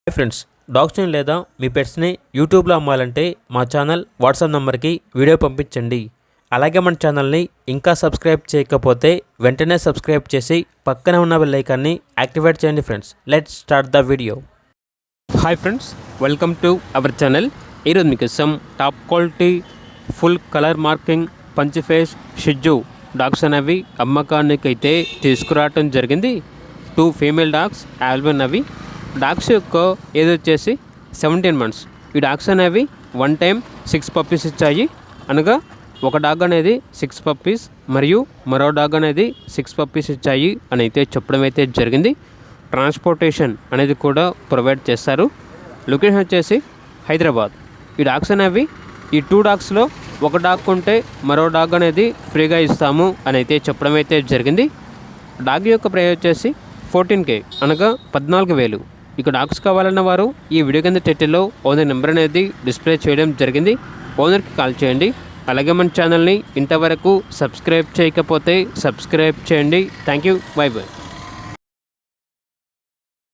Hi friends, డాగ్స్ని లేదా మీ పెట్స్ని యూట్యూబ్లో అమ్మాలంటే మా ఛానల్ వాట్సాప్ నెంబర్కి వీడియో పంపించండి. అలాగే మన ఛానల్ని ఇంకా సబ్స్క్రైబ్ చేయకపోతే వెంటనే సబ్స్క్రైబ్ చేసి పక్కనే ఉన్న బెల్ ఐకాన్ని యాక్టివేట్ చేయండి. Friends, let's start the video. Hi friends, welcome to our channel. ఈరోజు మీకోసం top quality full colour marking punch face షిజ్జు డాగ్స్ అనేవి అమ్మకానికి అయితే తీసుకురావటం జరిగింది. 2 ఫీమేల్ డాగ్స్ ఆల్బన్ అవి. డాగ్స్ యొక్క ఏజ్ వచ్చేసి 17 months. ఈ డాగ్స్ అనేవి వన్ టైం 6 పప్పీస్ ఇచ్చాయి. అనగా ఒక డాగ్ అనేది 6 పప్పీస్ మరియు మరో డాగ్ అనేది 6 పప్పీస్ ఇచ్చాయి అని అయితే చెప్పడం అయితే జరిగింది. ట్రాన్స్పోర్టేషన్ అనేది కూడా ప్రొవైడ్ చేస్తారు. లొకేషన్ వచ్చేసి హైదరాబాద్. ఈ డాగ్స్ అనేవి ఈ 2 డాగ్స్లో ఒక డాగ్ కొంటే మరో డాగ్ అనేది ఫ్రీగా ఇస్తాము అని అయితే చెప్పడం అయితే జరిగింది. డాగ్ యొక్క ప్రైస్ వచ్చేసి 14K అనగా 14,000. ఇక డాగ్స్ కావాలన్న వారు ఈ వీడియో కింద టైటిల్లో ఓనర్ నెంబర్ అనేది డిస్ప్లే చేయడం జరిగింది. ఓనర్కి కాల్ చేయండి. అలాగే మన ఛానల్ని ఇంతవరకు సబ్స్క్రైబ్ చేయకపోతే సబ్స్క్రైబ్ చేయండి. Thank you. By by.